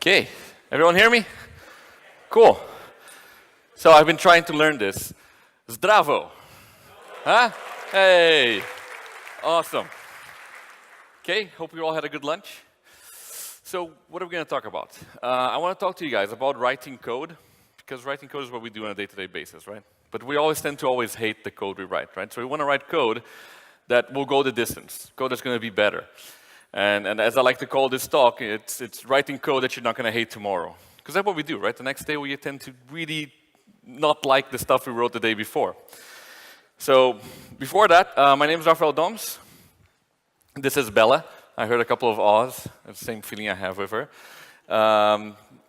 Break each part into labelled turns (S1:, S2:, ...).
S1: Okay, everyone hear me? Cool. So I've been trying to learn this. Zdravo. Huh? Hey. Awesome. Okay, hope you all had a good lunch. So what are we going to talk about? I want to talk to you guys about writing code, because writing code is what we do on a day-to-day basis, right? But we always tend to hate the code we write, right? So we want to write code that will go the distance, code that's going to be better. And as I like to call this talk, it's writing code that you're not going to hate tomorrow. Because that's what we do, right? The next day we tend to really not like the stuff we wrote the day before. So before that, my name is Rafael Dohms. This is Bella. I heard a couple of ahs. That's the same feeling I have with her.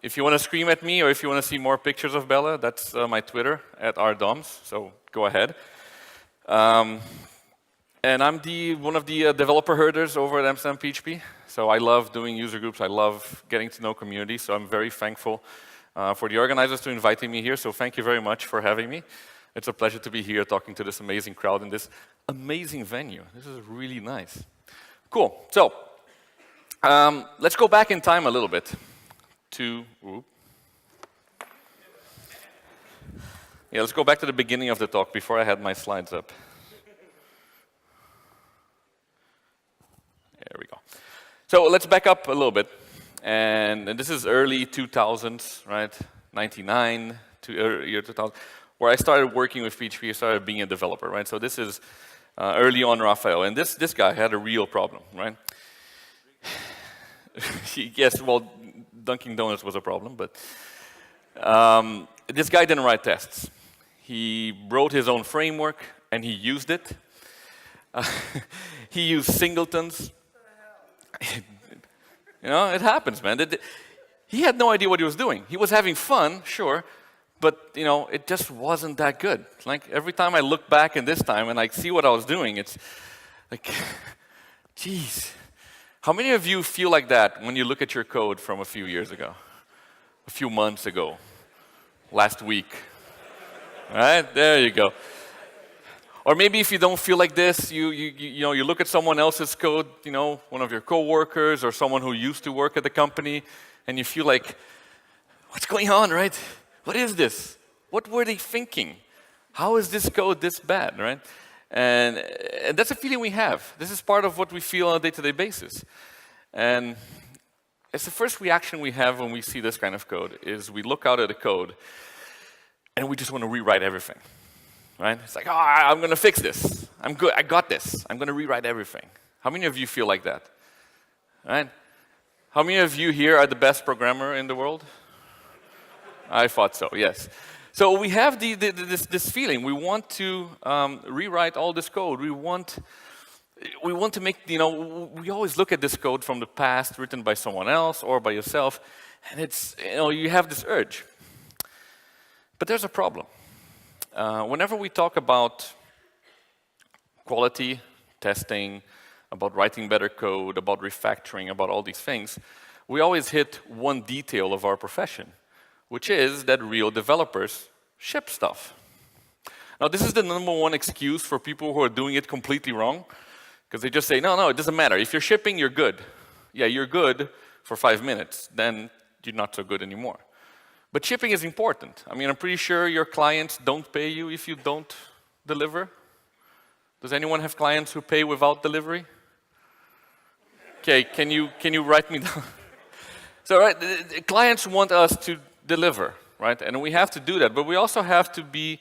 S1: If you want to scream at me or if you want to see more pictures of Bella, that's my Twitter, @rdohms, so go ahead. And I'm one of the developer herders over at Amsterdam PHP. So I love doing user groups. I love getting to know community. So I'm very thankful for the organizers to inviting me here. So thank you very much for having me. It's a pleasure to be here talking to this amazing crowd in this amazing venue. This is really nice. Cool. So let's go back in time a little bit let's go back to the beginning of the talk before I had my slides up. There we go. So let's back up a little bit. And this is early 2000s, right? 99 to year 2000, where I started working with PHP. I started being a developer, right? So this is early on Rafael. And this guy had a real problem, right? Yes, well, Dunkin' Donuts was a problem, but this guy didn't write tests. He wrote his own framework, and he used it. He used singletons. You know, it happens, man. He had no idea what he was doing. He was having fun, sure, but you know, it just wasn't that good. Like every time I look back in this time and I see what I was doing, it's like, geez. How many of you feel like that when you look at your code from a few years ago, a few months ago, last week? All right, there you go. Or maybe if you don't feel like this, you look at someone else's code, you know, one of your coworkers or someone who used to work at the company, and you feel like, what's going on, right? What is this? What were they thinking? How is this code this bad, right? And that's a feeling we have. This is part of what we feel on a day-to-day basis. And it's the first reaction we have when we see this kind of code, is we look out at the code, and we just want to rewrite everything. Right? It's like, I'm going to fix this. I'm good. I got this. I'm going to rewrite everything. How many of you feel like that? Right? How many of you here are the best programmer in the world? I thought so, yes. So we have this feeling. We want to rewrite all this code. We want to make, you know, we always look at this code from the past, written by someone else or by yourself, and it's, you know, you have this urge. But there's a problem. Whenever we talk about quality, testing, about writing better code, about refactoring, about all these things, we always hit one detail of our profession, which is that real developers ship stuff. Now, this is the #1 excuse for people who are doing it completely wrong, because they just say, no, it doesn't matter. If you're shipping, you're good. Yeah, you're good for 5 minutes. Then you're not so good anymore. But shipping is important. I mean, I'm pretty sure your clients don't pay you if you don't deliver. Does anyone have clients who pay without delivery? Okay, can you write me down? So, right, the clients want us to deliver, right? And we have to do that, but we also have to be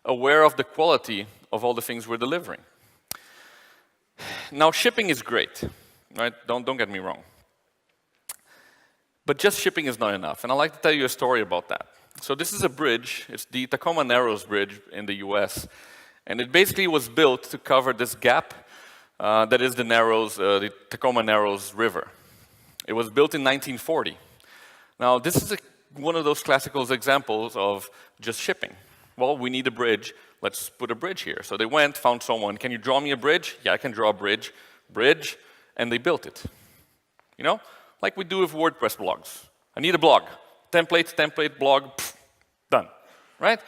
S1: aware of the quality of all the things we're delivering. Now, shipping is great, right? Don't get me wrong. But just shipping is not enough, and I'd like to tell you a story about that. So this is a bridge. It's the Tacoma Narrows Bridge in the US, and it basically was built to cover this gap that is the Tacoma Narrows River. It was built in 1940. Now, this is one of those classical examples of just shipping. Well, we need a bridge. Let's put a bridge here. So they went, found someone. Can you draw me a bridge? Yeah, I can draw a bridge. Bridge, and they built it. You know? Like we do with WordPress blogs. I need a blog. Template, blog, done. Right?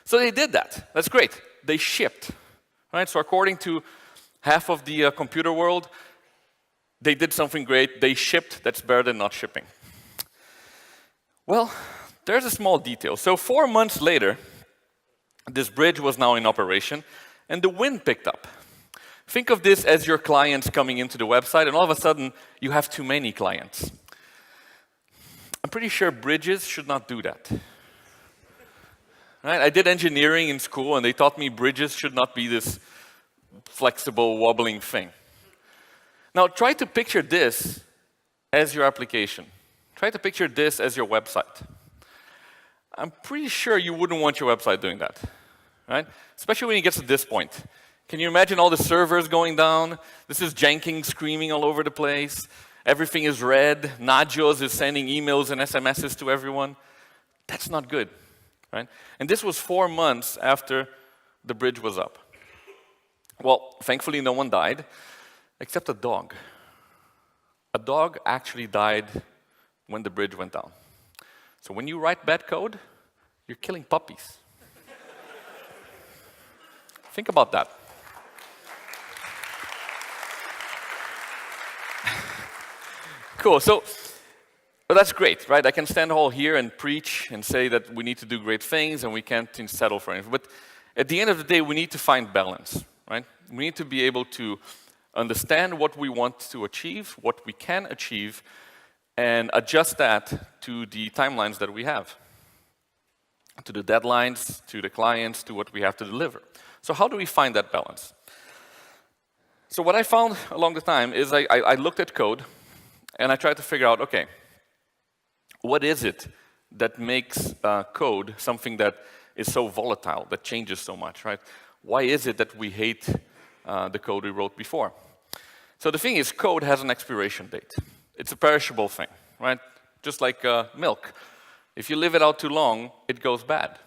S1: So they did that. That's great. They shipped. Right? So according to half of the computer world, they did something great. They shipped. That's better than not shipping. Well, there's a small detail. So 4 months later, this bridge was now in operation, and the wind picked up. Think of this as your clients coming into the website, and all of a sudden, you have too many clients. I'm pretty sure bridges should not do that. Right? I did engineering in school, and they taught me bridges should not be this flexible, wobbling thing. Now, try to picture this as your application. Try to picture this as your website. I'm pretty sure you wouldn't want your website doing that, right? Especially when it gets to this point. Can you imagine all the servers going down? This is janking, screaming all over the place. Everything is red. Nagios is sending emails and SMSs to everyone. That's not good, right? And this was 4 months after the bridge was up. Well, thankfully, no one died, except a dog. A dog actually died when the bridge went down. So when you write bad code, you're killing puppies. Think about that. Cool, so well, that's great, right? I can stand all here and preach and say that we need to do great things and we can't settle for anything. But at the end of the day, we need to find balance, right? We need to be able to understand what we want to achieve, what we can achieve, and adjust that to the timelines that we have, to the deadlines, to the clients, to what we have to deliver. So how do we find that balance? So what I found along the time is I looked at code, and I tried to figure out, okay, what is it that makes code something that is so volatile, that changes so much, right? Why is it that we hate the code we wrote before? So the thing is, code has an expiration date. It's a perishable thing, right? Just like milk. If you leave it out too long, it goes bad.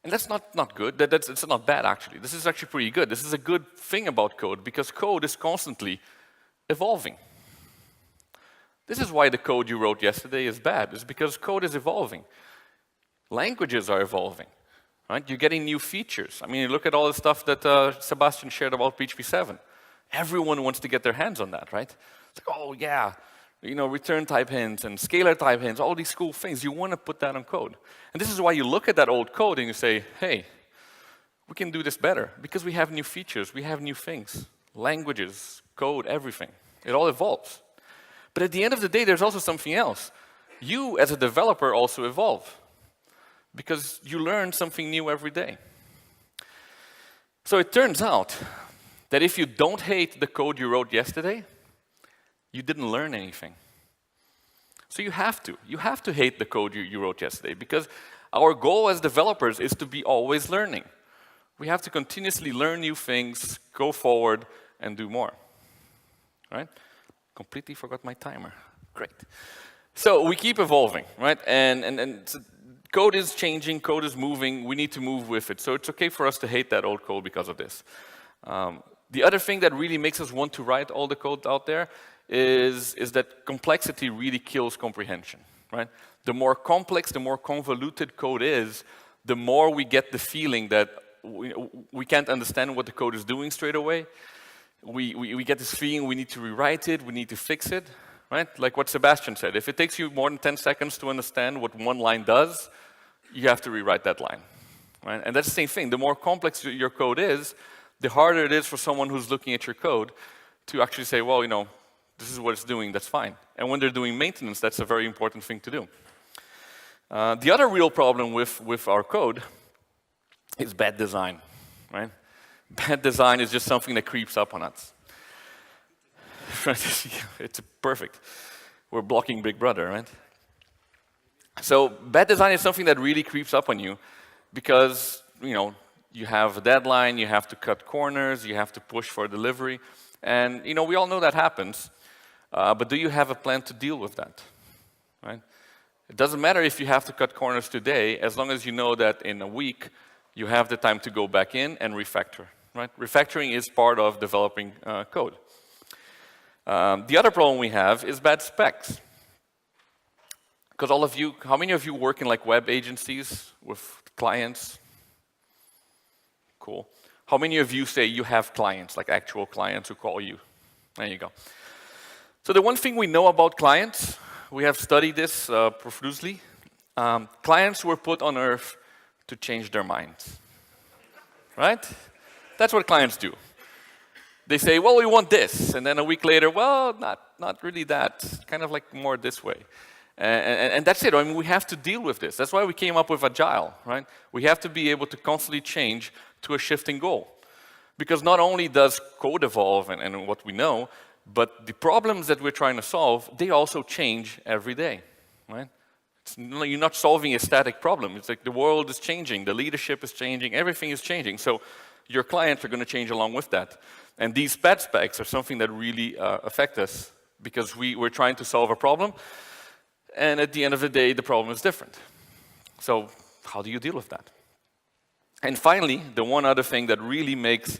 S1: And that's not good. It's not bad, actually. This is actually pretty good. This is a good thing about code, because code is constantly evolving. This is why the code you wrote yesterday is bad. It's because code is evolving. Languages are evolving, right? You're getting new features. I mean, look at all the stuff that Sebastian shared about PHP 7. Everyone wants to get their hands on that, right? It's like, oh yeah, you know, return type hints and scalar type hints, all these cool things. You want to put that on code. And this is why you look at that old code and you say, hey, we can do this better because we have new features, we have new things, languages, code, everything. It all evolves. But at the end of the day, there's also something else. You, as a developer, also evolve because you learn something new every day. So it turns out that if you don't hate the code you wrote yesterday, you didn't learn anything. So you have to hate the code you wrote yesterday, because our goal as developers is to be always learning. We have to continuously learn new things, go forward, and do more, right? Completely forgot my timer. Great. So we keep evolving, right? And so code is changing, code is moving, we need to move with it. So it's okay for us to hate that old code because of this. The other thing that really makes us want to write all the code out there is that complexity really kills comprehension, right? The more complex, the more convoluted code is, the more we get the feeling that we can't understand what the code is doing straight away. We get this feeling we need to rewrite it, we need to fix it, right? Like what Sebastian said, if it takes you more than 10 seconds to understand what one line does, you have to rewrite that line, right? And that's the same thing. The more complex your code is, the harder it is for someone who's looking at your code to actually say, well, you know, this is what it's doing, that's fine. And when they're doing maintenance, that's a very important thing to do. The other real problem with our code is bad design, right? Bad design is just something that creeps up on us. It's perfect. We're blocking Big Brother, right? So bad design is something that really creeps up on you because, you know, you have a deadline, you have to cut corners, you have to push for delivery. And, you know, we all know that happens. But do you have a plan to deal with that, right? It doesn't matter if you have to cut corners today, as long as you know that in a week, you have the time to go back in and refactor, right? Refactoring is part of developing code. The other problem we have is bad specs. Because all of you, how many of you work in like web agencies with clients? Cool. How many of you say you have clients, like actual clients who call you? There you go. So the one thing we know about clients, we have studied this profusely. Clients were put on earth to change their minds, right? That's what clients do. They say, well, we want this, and then a week later, well, not really that, kind of like more this way. And that's it. I mean, we have to deal with this. That's why we came up with Agile, right? We have to be able to constantly change to a shifting goal. Because not only does code evolve and what we know, but the problems that we're trying to solve, they also change every day, right? You're not solving a static problem. It's like the world is changing, the leadership is changing, everything is changing. So your clients are going to change along with that. And these bad specs are something that really affect us because we're trying to solve a problem, and at the end of the day, the problem is different. So how do you deal with that? And finally, the one other thing that really makes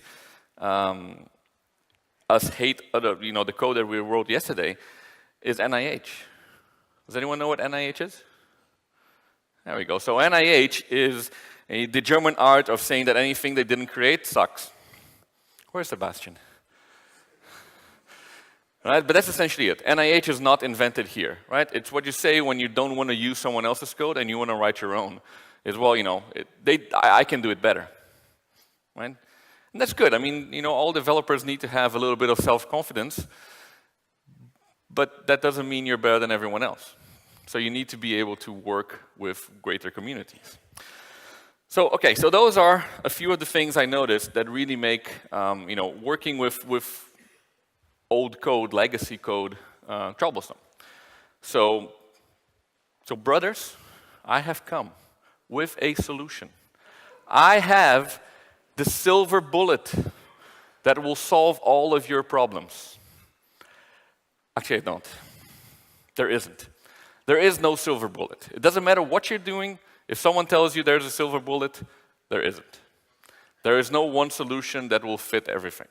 S1: us hate the code that we wrote yesterday is NIH. Does anyone know what NIH is? There we go. So NIH is the German art of saying that anything they didn't create sucks. Where's Sebastian? Right, but that's essentially it. NIH is not invented here, right? It's what you say when you don't want to use someone else's code and you want to write your own. Is, well, I can do it better, right? And that's good. I mean, all developers need to have a little bit of self-confidence, but that doesn't mean you're better than everyone else. So you need to be able to work with greater communities. So, okay, so those are a few of the things I noticed that really make, working with old code, legacy code, troublesome. So brothers, I have come with a solution. I have the silver bullet that will solve all of your problems. Actually, I don't. There isn't. There is no silver bullet. It doesn't matter what you're doing. If someone tells you there's a silver bullet, there isn't. There is no one solution that will fit everything.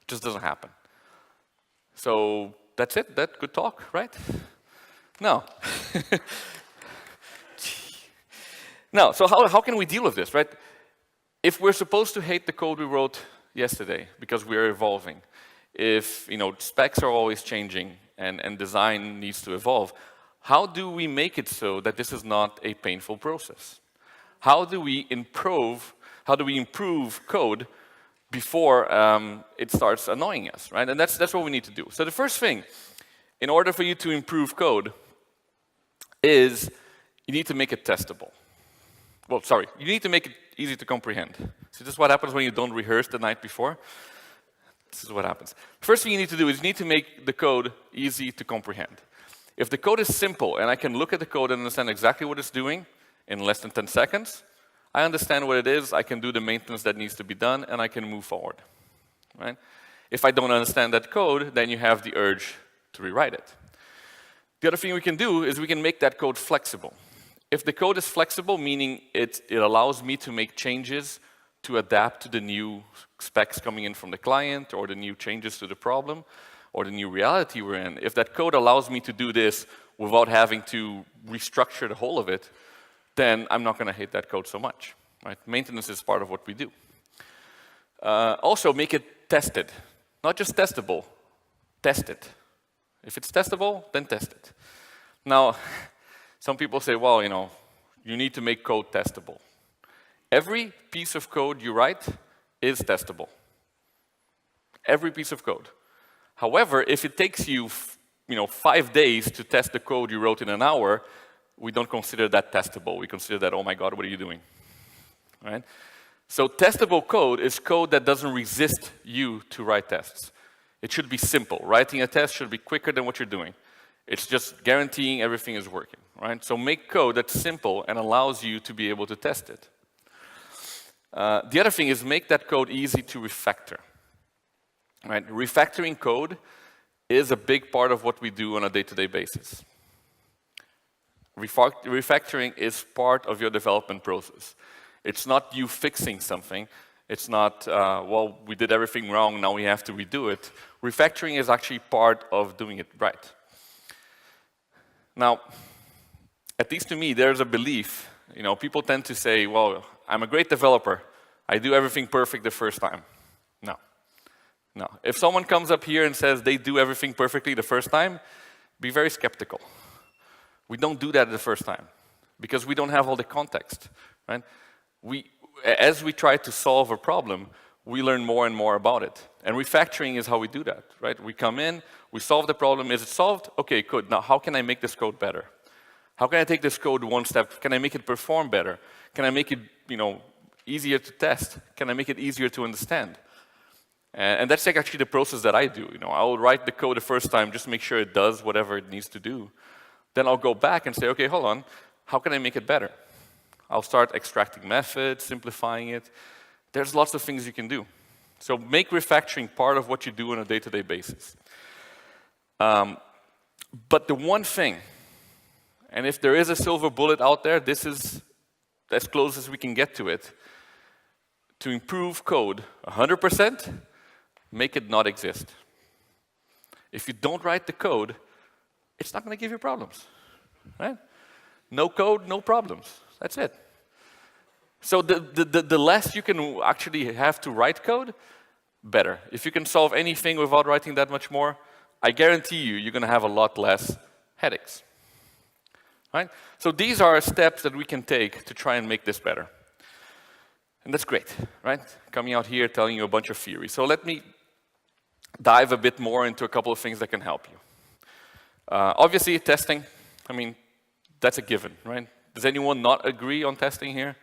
S1: It just doesn't happen. So that's it. That good talk, right? No. No, so how can we deal with this, right? If we're supposed to hate the code we wrote yesterday because we're evolving, if specs are always changing and design needs to evolve, how do we make it so that this is not a painful process? How do we improve code before it starts annoying us, right? And that's what we need to do. So the first thing, in order for you to improve code, is you need to make it testable. Well, sorry, you need to make it easy to comprehend. So this is what happens when you don't rehearse the night before. This is what happens. First thing you need to do is you need to make the code easy to comprehend. If the code is simple and I can look at the code and understand exactly what it's doing in less than 10 seconds, I understand what it is, I can do the maintenance that needs to be done, and I can move forward, right? If I don't understand that code, then you have the urge to rewrite it. The other thing we can do is we can make that code flexible. If the code is flexible, meaning it allows me to make changes to adapt to the new specs coming in from the client or the new changes to the problem or the new reality we're in, if that code allows me to do this without having to restructure the whole of it, then I'm not going to hate that code so much, right? Maintenance is part of what we do. Also, make it tested. Not just testable, test it. If it's testable, then test it. Now, some people say, well, you need to make code testable. Every piece of code you write is testable. Every piece of code. However, if it takes you, 5 days to test the code you wrote in an hour, we don't consider that testable. We consider that, oh my God, what are you doing? Right? So testable code is code that doesn't resist you to write tests. It should be simple. Writing a test should be quicker than what you're doing. It's just guaranteeing everything is working, right? So make code that's simple and allows you to be able to test it. The other thing is make that code easy to refactor. Right? Refactoring code is a big part of what we do on a day-to-day basis. Refactoring is part of your development process. It's not you fixing something. It's not, well, we did everything wrong, now we have to redo it. Refactoring is actually part of doing it right. Now, at least to me, there's a belief. People tend to say, well, I'm a great developer. I do everything perfect the first time. No. If someone comes up here and says they do everything perfectly the first time, be very skeptical. We don't do that the first time because we don't have all the context, right? As we try to solve a problem, we learn more and more about it. And refactoring is how we do that, right? We come in, we solve the problem. Is it solved? Okay, good. Now, how can I make this code better? How can I take this code one step? Can I make it perform better? Can I make it, easier to test? Can I make it easier to understand? And that's like actually the process that I do. I will write the code the first time, just make sure it does whatever it needs to do. Then I'll go back and say, okay, hold on, how can I make it better? I'll start extracting methods, simplifying it. There's lots of things you can do. So make refactoring part of what you do on a day-to-day basis. But the one thing, and if there is a silver bullet out there, this is as close as we can get to it. To improve code 100%, make it not exist. If you don't write the code, it's not going to give you problems, right? No code, no problems. That's it. So the less you can actually have to write code, better. If you can solve anything without writing that much more, I guarantee you're going to have a lot less headaches. Right? So these are steps that we can take to try and make this better. And that's great, right? Coming out here, telling you a bunch of theory. So let me dive a bit more into a couple of things that can help you. Obviously, testing, that's a given, right? Does anyone not agree on testing here?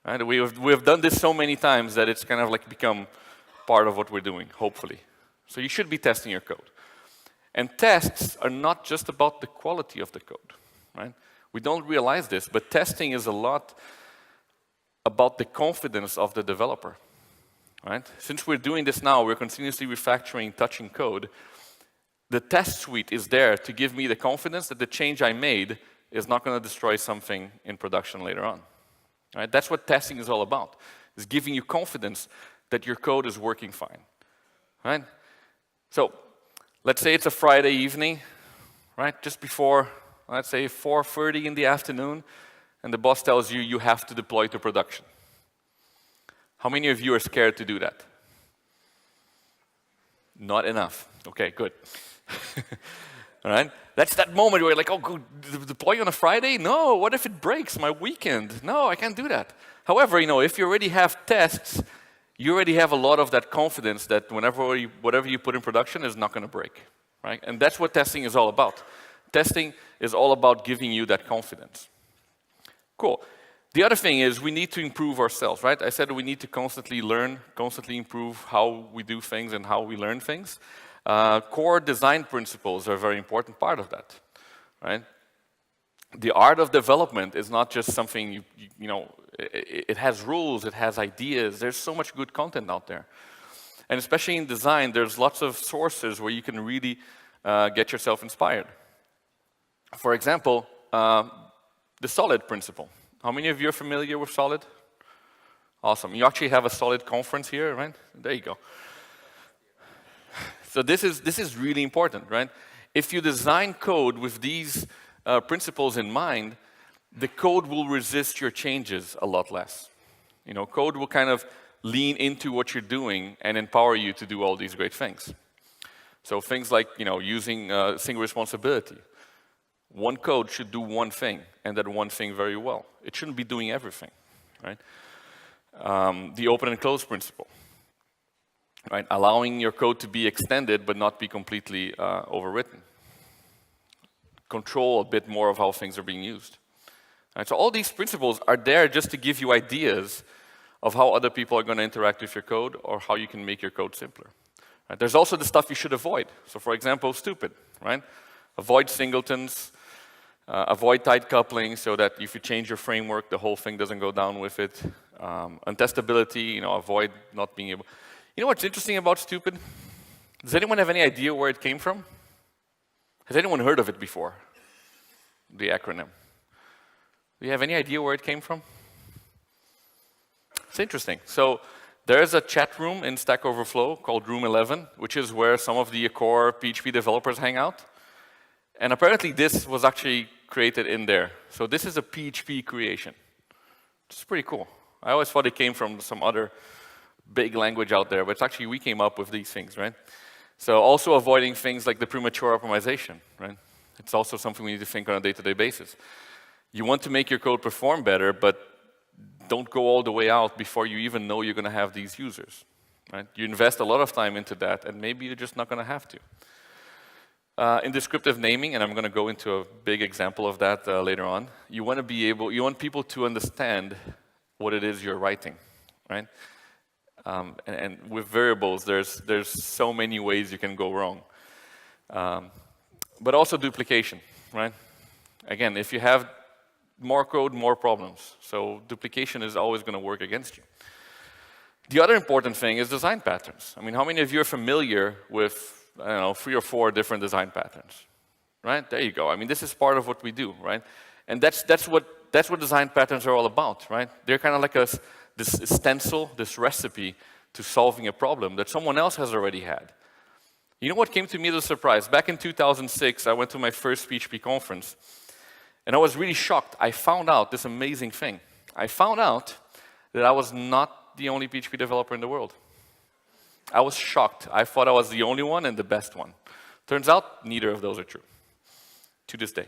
S1: Right? We have done this so many times that it's kind of like become part of what we're doing, hopefully. So you should be testing your code. And tests are not just about the quality of the code, right? We don't realize this, but testing is a lot about the confidence of the developer, right? Since we're doing this now, we're continuously refactoring, touching code. The test suite is there to give me the confidence that the change I made is not going to destroy something in production later on. Right? That's what testing is all about, is giving you confidence that your code is working fine. Right? So let's say it's a Friday evening, right? Just before, let's say 4:30 in the afternoon, and the boss tells you you have to deploy to production. How many of you are scared to do that? Not enough. Okay, good. All right? That's that moment where you're like, oh, go deploy on a Friday? No, what if it breaks my weekend? No, I can't do that. However, if you already have tests, you already have a lot of that confidence that whatever you put in production is not going to break, right? And that's what testing is all about. Testing is all about giving you that confidence. Cool. The other thing is we need to improve ourselves, right? I said we need to constantly learn, constantly improve how we do things and how we learn things. Core design principles are a very important part of that, right? The art of development is not just something, it has rules, it has ideas. There's so much good content out there. And especially in design, there's lots of sources where you can really get yourself inspired. For example, the SOLID principle. How many of you are familiar with SOLID? Awesome. You actually have a SOLID conference here, right? There you go. So this is really important, right? If you design code with these principles in mind, the code will resist your changes a lot less. Code will kind of lean into what you're doing and empower you to do all these great things. So things like, using single responsibility. One code should do one thing, and that one thing very well. It shouldn't be doing everything, right? The open and close principle. Right, allowing your code to be extended but not be completely overwritten. Control a bit more of how things are being used. Right, so all these principles are there just to give you ideas of how other people are going to interact with your code or how you can make your code simpler. Right, there's also the stuff you should avoid. So for example, stupid, right? Avoid singletons, avoid tight coupling so that if you change your framework, the whole thing doesn't go down with it. Untestability, avoid not being able. You know what's interesting about stupid? Does anyone have any idea where it came from? Has anyone heard of it before? The acronym. Do you have any idea where it came from? It's interesting. So there is a chat room in Stack Overflow called Room 11, which is where some of the core PHP developers hang out. And apparently this was actually created in there. So this is a PHP creation. It's pretty cool. I always thought it came from some other big language out there, but it's actually we came up with these things, right? So also avoiding things like the premature optimization, right? It's also something we need to think on a day-to-day basis. You want to make your code perform better, but don't go all the way out before you even know you're going to have these users. Right? You invest a lot of time into that, and maybe you're just not going to have to. In descriptive naming, and I'm going to go into a big example of that later on, you want people to understand what it is you're writing, right? And with variables, there's so many ways you can go wrong. But also duplication, right? Again, if you have more code, more problems. So duplication is always going to work against you. The other important thing is design patterns. I mean, how many of you are familiar with, I don't know, 3 or 4 different design patterns? Right? There you go. I mean, this is part of what we do, right? And that's what design patterns are all about, right? They're kind of like this stencil, this recipe to solving a problem that someone else has already had. You know what came to me as a surprise? Back in 2006, I went to my first PHP conference, and I was really shocked. I found out this amazing thing. I found out that I was not the only PHP developer in the world. I was shocked. I thought I was the only one and the best one. Turns out, neither of those are true, to this day.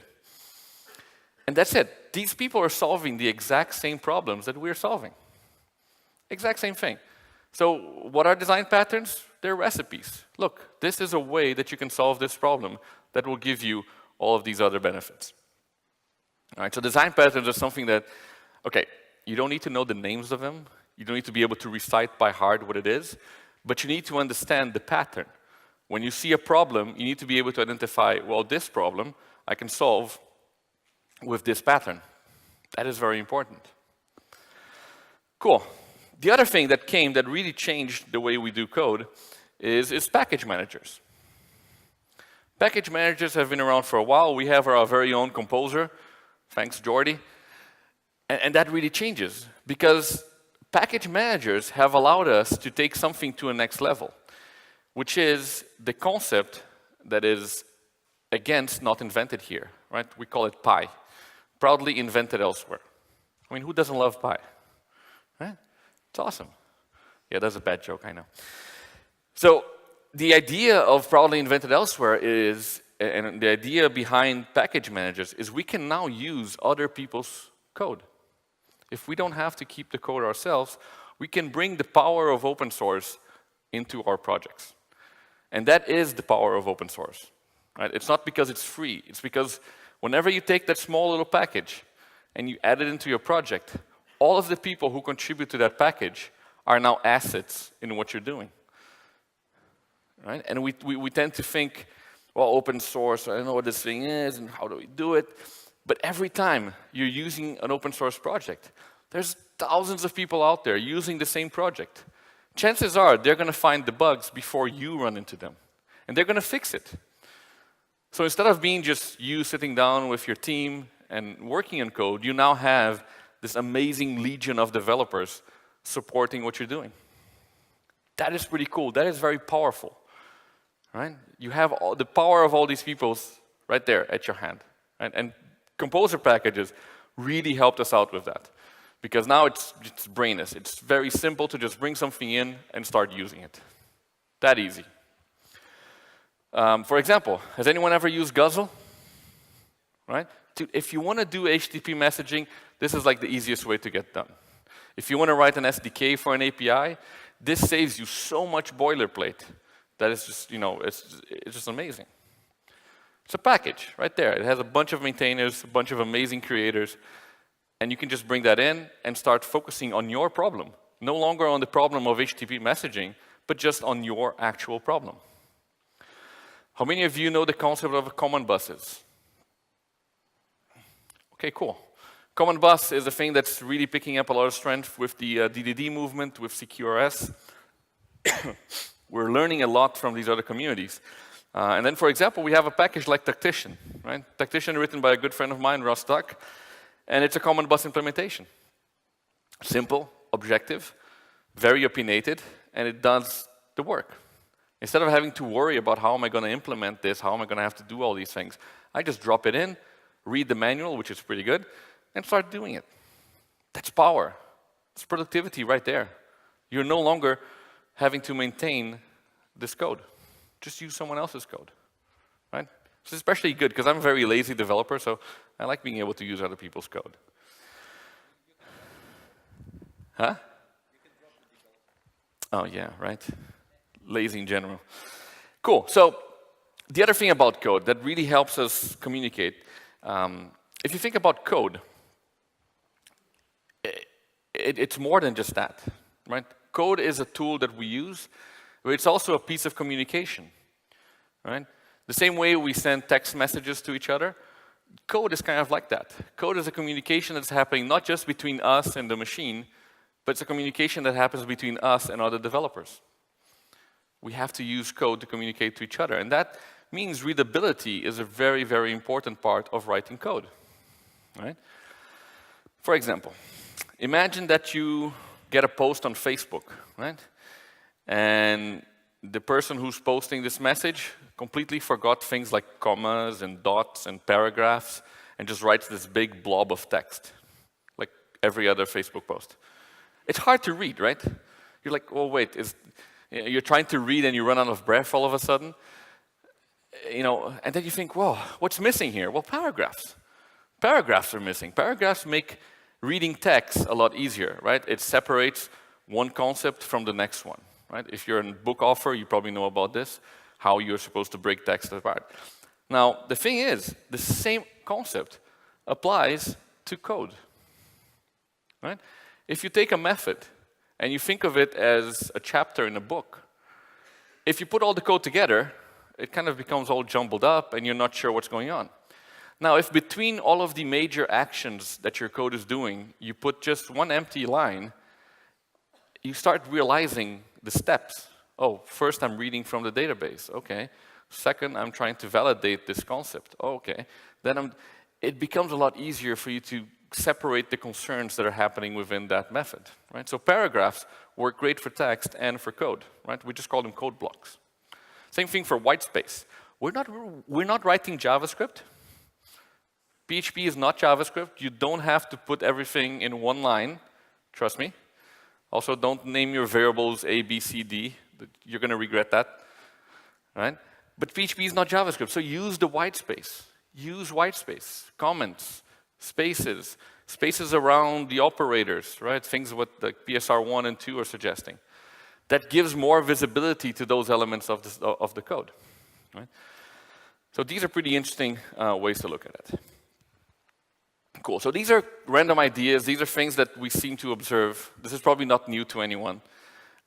S1: And that's it. These people are solving the exact same problems that we're solving. Exact same thing. So what are design patterns? They're recipes. Look, this is a way that you can solve this problem that will give you all of these other benefits. All right, so design patterns are something that, okay, you don't need to know the names of them. You don't need to be able to recite by heart what it is, but you need to understand the pattern. When you see a problem, you need to be able to identify, well, this problem I can solve with this pattern. That is very important. Cool. The other thing that came that really changed the way we do code is package managers. Package managers have been around for a while. We have our very own composer. Thanks, Jordi. And that really changes because package managers have allowed us to take something to a next level, which is the concept that is, against not invented here, right? We call it pie, proudly invented elsewhere. I mean, who doesn't love pie, right? It's awesome. Yeah, that's a bad joke, I know. So the idea of proudly invented elsewhere is, and the idea behind package managers is we can now use other people's code. If we don't have to keep the code ourselves, we can bring the power of open source into our projects. And that is the power of open source. Right? It's not because it's free. It's because whenever you take that small little package and you add it into your project, all of the people who contribute to that package are now assets in what you're doing. Right? And we tend to think, well, open source, I don't know what this thing is and how do we do it. But every time you're using an open source project, there's thousands of people out there using the same project. Chances are they're going to find the bugs before you run into them. And they're going to fix it. So instead of being just you sitting down with your team and working on code, you now have this amazing legion of developers supporting what you're doing. That is pretty cool. That is very powerful. Right? You have all the power of all these people right there at your hand. Right? And composer packages really helped us out with that. Because now it's brainless. It's very simple to just bring something in and start using it. That easy. For example, has anyone ever used Guzzle? Right? If you want to do HTTP messaging, this is like the easiest way to get done. If you want to write an SDK for an API, this saves you so much boilerplate that it's just, it's just amazing. It's a package right there. It has a bunch of maintainers, a bunch of amazing creators, and you can just bring that in and start focusing on your problem. No longer on the problem of HTTP messaging, but just on your actual problem. How many of you know the concept of common buses? Okay, cool. Common bus is a thing that's really picking up a lot of strength with the DDD movement, with CQRS. We're learning a lot from these other communities. And then, for example, we have a package like Tactician, right? Tactician written by a good friend of mine, Russ Tuck, and it's a common bus implementation. Simple, objective, very opinionated, and it does the work. Instead of having to worry about how am I going to implement this, how am I going to have to do all these things, I just drop it in, read the manual, which is pretty good, and start doing it. That's power. It's productivity right there. You're no longer having to maintain this code. Just use someone else's code, right? It's especially good because I'm a very lazy developer, so I like being able to use other people's code. Huh? Oh yeah, right. Lazy in general. Cool. So the other thing about code that really helps us communicate, if you think about code, it's more than just that, right? Code is a tool that we use, but it's also a piece of communication, right? The same way we send text messages to each other, code is kind of like that. Code is a communication that's happening not just between us and the machine, but it's a communication that happens between us and other developers. We have to use code to communicate to each other, and that means readability is a very, very important part of writing code, right? For example, imagine that you get a post on Facebook, right? And the person who's posting this message completely forgot things like commas and dots and paragraphs and just writes this big blob of text, like every other Facebook post. It's hard to read, right? You're like, oh wait, you're trying to read and you run out of breath all of a sudden. And then you think, well, what's missing here? Well, paragraphs. Paragraphs are missing. Paragraphs make reading text a lot easier, right? It separates one concept from the next one, right? If you're a book author, you probably know about this, how you're supposed to break text apart. Now, the thing is, the same concept applies to code, right? If you take a method and you think of it as a chapter in a book, if you put all the code together, it kind of becomes all jumbled up and you're not sure what's going on. Now, if between all of the major actions that your code is doing, you put just one empty line, you start realizing the steps. Oh, first I'm reading from the database, okay. Second, I'm trying to validate this concept, okay. Then it becomes a lot easier for you to separate the concerns that are happening within that method, right? So paragraphs work great for text and for code, right? We just call them code blocks. Same thing for white space. We're not writing JavaScript. PHP is not JavaScript. You don't have to put everything in one line, trust me. Also, don't name your variables A, B, C, D. You're going to regret that, right? But PHP is not JavaScript, so use the white space. Use white space, comments, spaces, spaces around the operators, right? Things what the PSR 1 and 2 are suggesting. That gives more visibility to those elements of the code, right? So these are pretty interesting ways to look at it. Cool, so these are random ideas. These are things that we seem to observe. This is probably not new to anyone.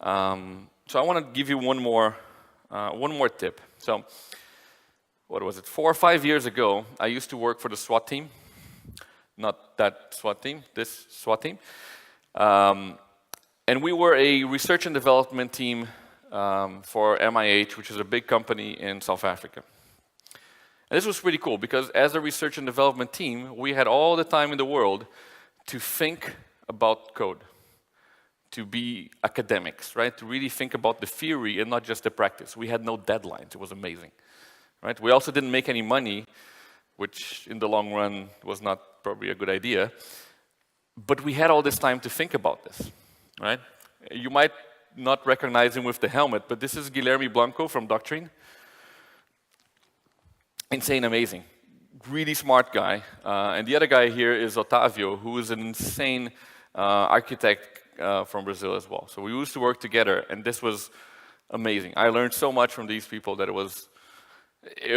S1: So I want to give you one more tip. So what was it? 4 or 5 years ago, I used to work for the SWAT team. Not that SWAT team, this SWAT team. And we were a research and development team for MIH, which is a big company in South Africa. And this was pretty cool because as a research and development team, we had all the time in the world to think about code, to be academics, right? To really think about the theory and not just the practice. We had no deadlines. It was amazing, right? We also didn't make any money, which in the long run was not probably a good idea. But we had all this time to think about this, right? You might not recognize him with the helmet, but this is Guilherme Blanco from Doctrine. Insane, amazing. Really smart guy. And the other guy here is Otávio, who is an insane architect from Brazil as well. So we used to work together, and this was amazing. I learned so much from these people that it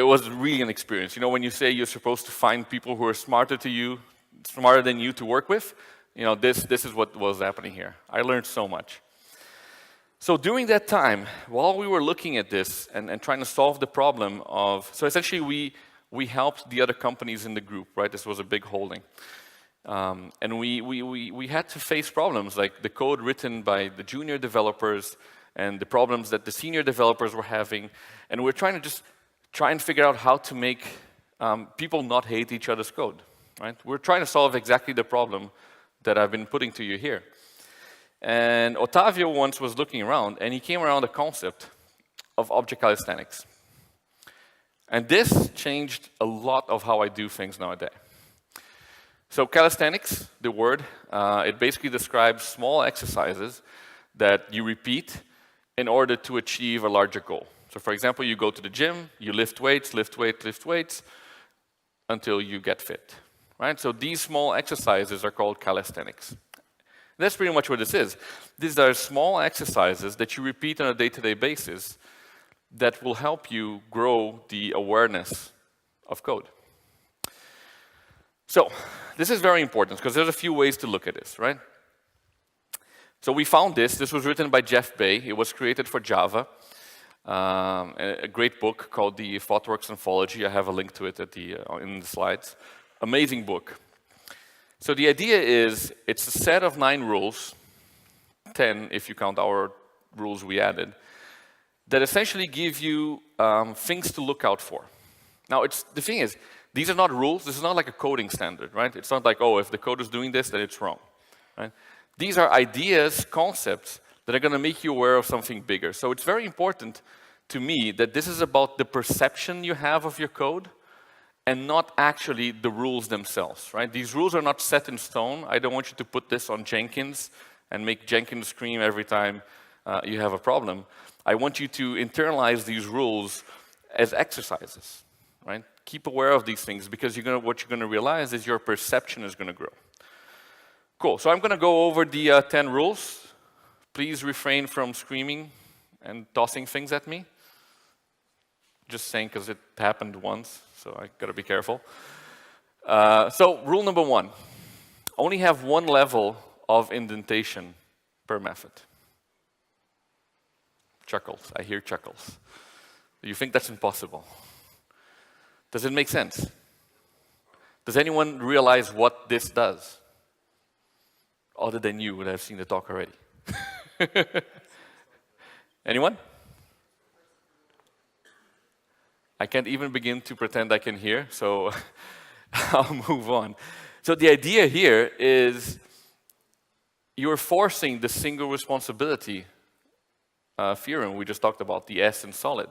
S1: was really an experience. You know, when you say you're supposed to find people who are smarter than you to work with, you know, this is what was happening here. I learned so much. So during that time, while we were looking at this and trying to solve the problem of, so essentially we helped the other companies in the group, right? This was a big holding. And we had to face problems like the code written by the junior developers and the problems that the senior developers were having. And we're trying to try and figure out how to make people not hate each other's code, right? We're trying to solve exactly the problem that I've been putting to you here. And Otávio once was looking around, and he came around the concept of object calisthenics. And this changed a lot of how I do things nowadays. So calisthenics, the word, it basically describes small exercises that you repeat in order to achieve a larger goal. So for example, you go to the gym, you lift weights, until you get fit, right? So these small exercises are called calisthenics. That's pretty much what this is. These are small exercises that you repeat on a day-to-day basis that will help you grow the awareness of code. So this is very important because there's a few ways to look at this, right? So we found this. This was written by Jeff Bay. It was created for Java. A great book called the ThoughtWorks Anthology. I have a link to it in the slides. Amazing book. So the idea is it's a set of 9 rules, 10 if you count our rules we added, that essentially give you things to look out for. Now, the thing is, these are not rules. This is not like a coding standard, right? It's not like, oh, if the code is doing this, then it's wrong, right? These are ideas, concepts that are going to make you aware of something bigger. So it's very important to me that this is about the perception you have of your code and not actually the rules themselves, right? These rules are not set in stone. I don't want you to put this on Jenkins and make Jenkins scream every time you have a problem. I want you to internalize these rules as exercises, right? Keep aware of these things because what you're going to realize is your perception is going to grow. Cool, so I'm going to go over the 10 rules. Please refrain from screaming and tossing things at me. Just saying because it happened once, so I got to be careful. So rule number 1, only have one level of indentation per method. Chuckles, I hear chuckles. Do you think that's impossible? Does it make sense? Does anyone realize what this does? Other than you that have seen the talk already. Anyone? I can't even begin to pretend I can hear, so I'll move on. So the idea here is you're forcing the single responsibility theorem we just talked about, the S in solid.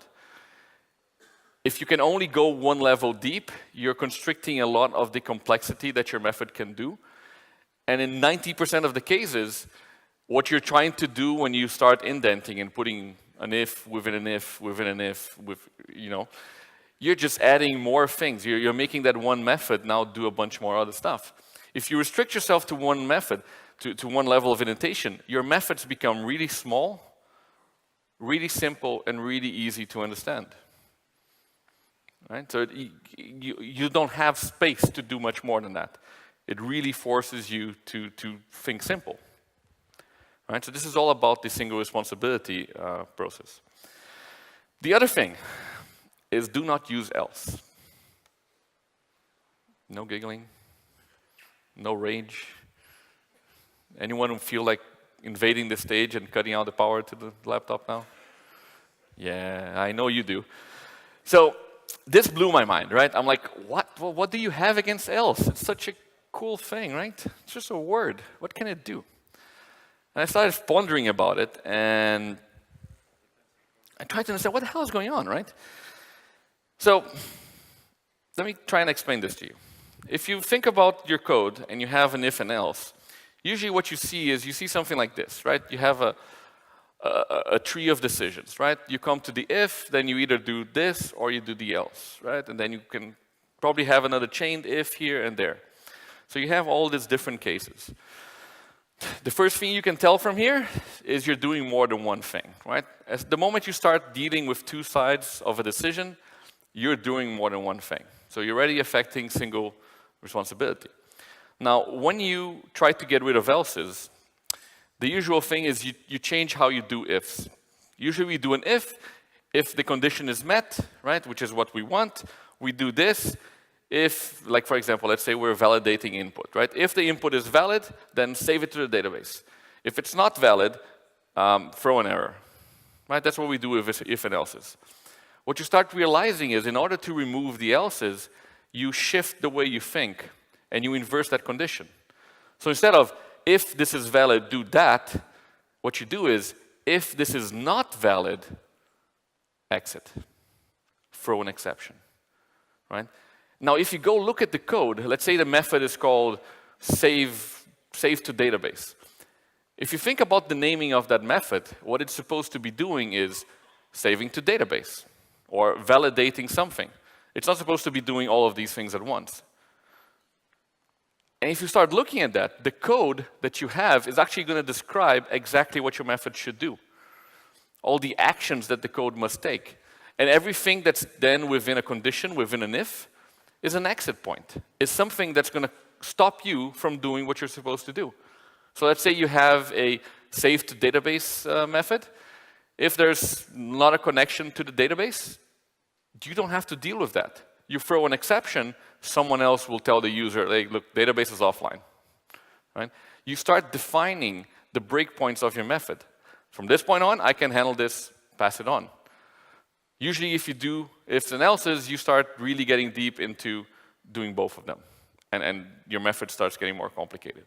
S1: If you can only go one level deep, you're constricting a lot of the complexity that your method can do. And in 90% of the cases, what you're trying to do when you start indenting and putting an if within an if within an if, you're just adding more things. You're making that one method now do a bunch more other stuff. If you restrict yourself to one method, to one level of indentation, your methods become really small, really simple, and really easy to understand. Right? So you don't have space to do much more than that. It really forces you to think simple. Right? So this is all about the single responsibility process. The other thing is do not use else. No giggling, no rage. Anyone feel like invading the stage and cutting out the power to the laptop now? Yeah, I know you do. So this blew my mind, right? I'm like, what? Well, what do you have against else? It's such a cool thing, right? It's just a word. What can it do? And I started pondering about it, and I tried to understand what the hell is going on, right? So let me try and explain this to you. If you think about your code and you have an if and else, usually what you see something like this, right? You have a tree of decisions, right? You come to the if, then you either do this or you do the else, right? And then you can probably have another chained if here and there. So you have all these different cases. The first thing you can tell from here is you're doing more than one thing, right? As the moment you start dealing with two sides of a decision, you're doing more than one thing. So you're already affecting single responsibility. Now, when you try to get rid of else's, the usual thing is you change how you do ifs. Usually we do an if the condition is met, right, which is what we want, we do this. If, like for example, let's say we're validating input, right? If the input is valid, then save it to the database. If it's not valid, throw an error, right? That's what we do with if and else's. What you start realizing is in order to remove the else's, you shift the way you think and you inverse that condition. So instead of if this is valid, do that, what you do is if this is not valid, exit, throw an exception, right? Now, if you go look at the code, let's say the method is called save to database. If you think about the naming of that method, what it's supposed to be doing is saving to database, or validating something. It's not supposed to be doing all of these things at once. And if you start looking at that, the code that you have is actually going to describe exactly what your method should do. All the actions that the code must take. And everything that's then within a condition, within an if, is an exit point. It's something that's going to stop you from doing what you're supposed to do. So let's say you have a save to database method. If there's not a connection to the database, you don't have to deal with that. You throw an exception, someone else will tell the user, hey, look, database is offline. Right? You start defining the breakpoints of your method. From this point on, I can handle this, pass it on. Usually if you do ifs and else's, you start really getting deep into doing both of them. And your method starts getting more complicated.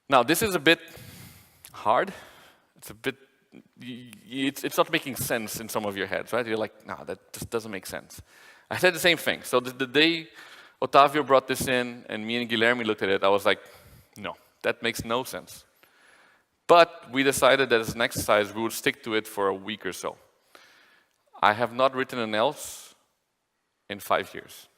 S1: Now, this is a bit hard. It's not making sense in some of your heads, right? You're like, no, that just doesn't make sense. I said the same thing. So the day Otavio brought this in and me and Guilherme looked at it, I was like, no, that makes no sense. But we decided that as an exercise, we would stick to it for a week or so. I have not written an else in 5 years.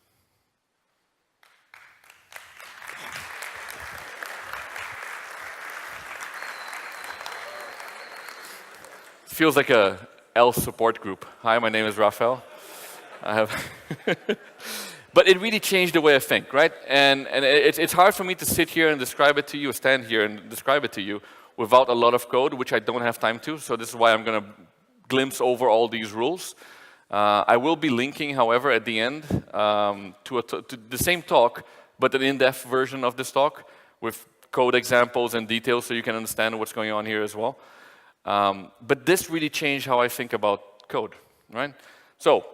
S1: Feels like a else support group. Hi, my name is Rafael. But it really changed the way I think, right? And it's hard for me to sit here and describe it to you, stand here and describe it to you without a lot of code, which I don't have time to. So this is why I'm going to glimpse over all these rules. I will be linking, however, at the end to the same talk, but an in-depth version of this talk with code examples and details so you can understand what's going on here as well. But this really changed how I think about code, right? So,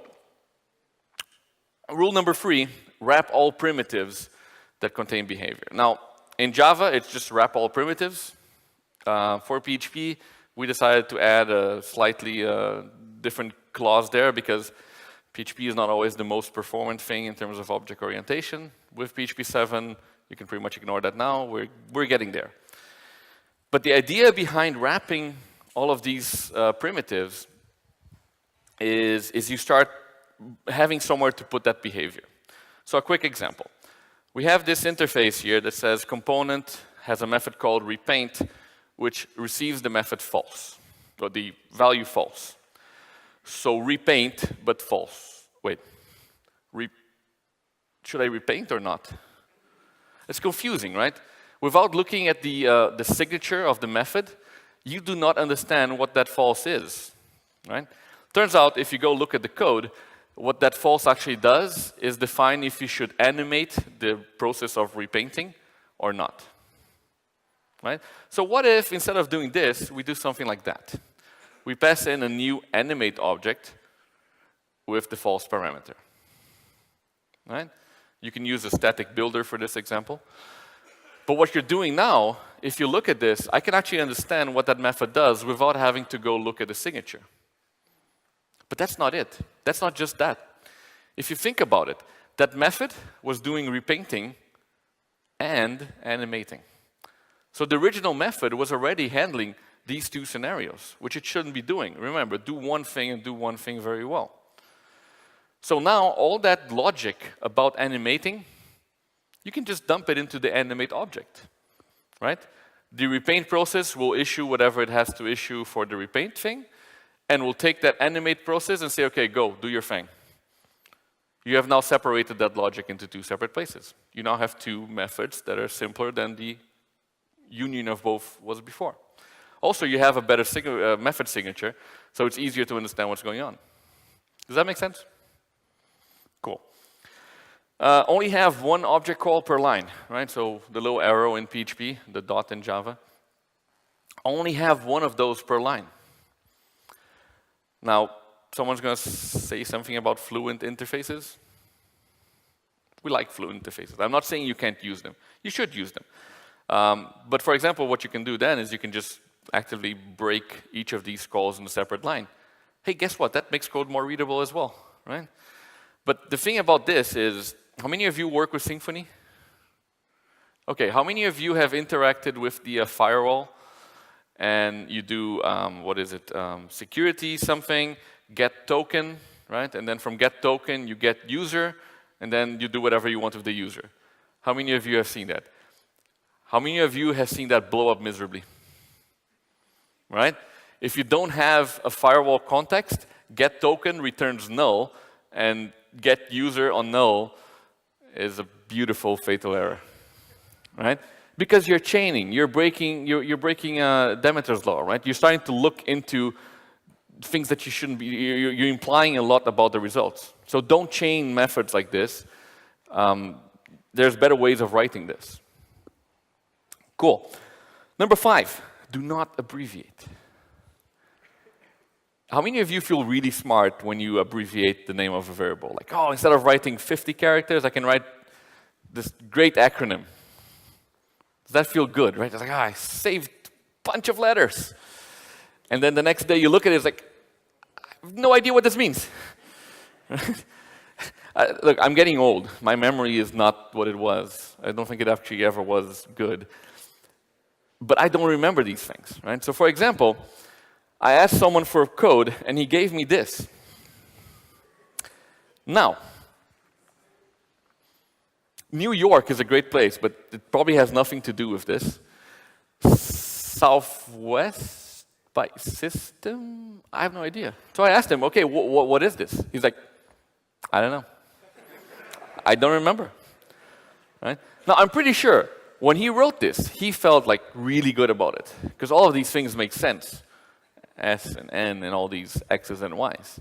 S1: rule number 3, wrap all primitives that contain behavior. Now, in Java, it's just wrap all primitives. For PHP, we decided to add a slightly different clause there because PHP is not always the most performant thing in terms of object orientation. With PHP 7, you can pretty much ignore that now. We're getting there. But the idea behind wrapping all of these primitives is you start having somewhere to put that behavior. So a quick example. We have this interface here that says component has a method called repaint, which receives the method false, or the value false. So repaint, but false. Wait, should I repaint or not? It's confusing, right? Without looking at the signature of the method, you do not understand what that false is, right? Turns out, if you go look at the code, what that false actually does is define if you should animate the process of repainting or not, right? So what if, instead of doing this, we do something like that? We pass in a new animate object with the false parameter, right? You can use a static builder for this example. But what you're doing now, if you look at this, I can actually understand what that method does without having to go look at the signature. But that's not it. That's not just that. If you think about it, that method was doing repainting and animating. So the original method was already handling these two scenarios, which it shouldn't be doing. Remember, do one thing and do one thing very well. So now all that logic about animating, you can just dump it into the animate object, right? The repaint process will issue whatever it has to issue for the repaint thing, and we'll take that animate process and say, okay, go, do your thing. You have now separated that logic into two separate places. You now have two methods that are simpler than the union of both was before. Also, you have a better method signature, so it's easier to understand what's going on. Does that make sense? Cool. Only have one object call per line, right? So the little arrow in PHP, the dot in Java. Only have one of those per line. Now, someone's going to say something about fluent interfaces. We like fluent interfaces. I'm not saying you can't use them. You should use them. But for example, what you can do then is you can just actively break each of these calls in a separate line. Hey, guess what? That makes code more readable as well, right? But the thing about this is, how many of you work with Symfony? Okay, how many of you have interacted with the firewall and you do, what is it, security something, get token, right? And then from get token, you get user, and then you do whatever you want with the user. How many of you have seen that? How many of you have seen that blow up miserably? Right? If you don't have a firewall context, get token returns null, and get user on null is a beautiful fatal error, right? Because you're chaining, you're breaking Demeter's law, right? You're starting to look into things that you shouldn't be. You're implying a lot about the results. So don't chain methods like this. There's better ways of writing this. Cool. Number 5, do not abbreviate. How many of you feel really smart when you abbreviate the name of a variable? Like, oh, instead of writing 50 characters, I can write this great acronym. Does that feel good, right? It's like, I saved a bunch of letters. And then the next day you look at it, it's like, I have no idea what this means. Look, I'm getting old. My memory is not what it was. I don't think it actually ever was good. But I don't remember these things, right? So for example, I asked someone for a code, and he gave me this. Now, New York is a great place, but it probably has nothing to do with this. Southwest by system? I have no idea. So I asked him, okay, what is this? He's like, I don't know. I don't remember. Right? Now, I'm pretty sure when he wrote this, he felt like really good about it, because all of these things make sense. S and N and all these X's and Y's.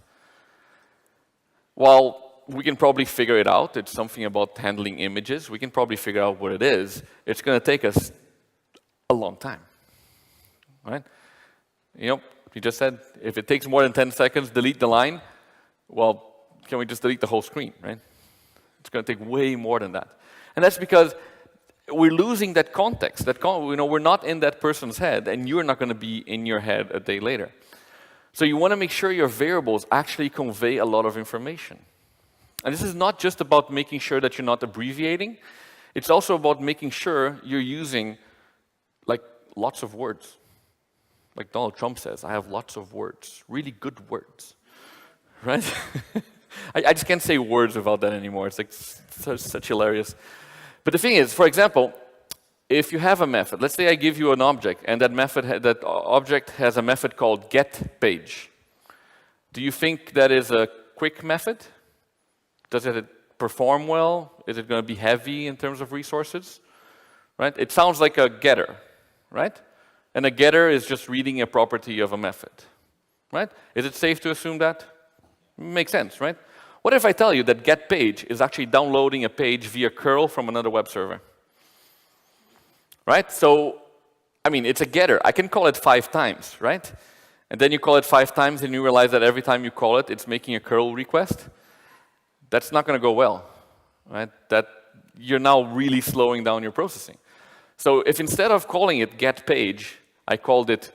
S1: While we can probably figure it out, it's something about handling images, we can probably figure out what it is, it's going to take us a long time, right? You know, he just said, if it takes more than 10 seconds, delete the line, well, can we just delete the whole screen, right? It's going to take way more than that. And that's because we're losing that context. We're not in that person's head, and you're not going to be in your head a day later. So you want to make sure your variables actually convey a lot of information. And this is not just about making sure that you're not abbreviating. It's also about making sure you're using like lots of words. Like Donald Trump says, I have lots of words, really good words, right? I just can't say words without that anymore. It's like such hilarious. But the thing is, for example, if you have a method, let's say I give you an object, and that object has a method called getPage. Do you think that is a quick method? Does it perform well? Is it going to be heavy in terms of resources? Right? It sounds like a getter, right? And a getter is just reading a property of a method, right? Is it safe to assume that? Makes sense, right? What if I tell you that getPage is actually downloading a page via curl from another web server? Right? So, I mean, it's a getter. I can call it 5 times, right? And then you call it 5 times and you realize that every time you call it, it's making a curl request. That's not going to go well, right? That you're now really slowing down your processing. So if instead of calling it getPage, I called it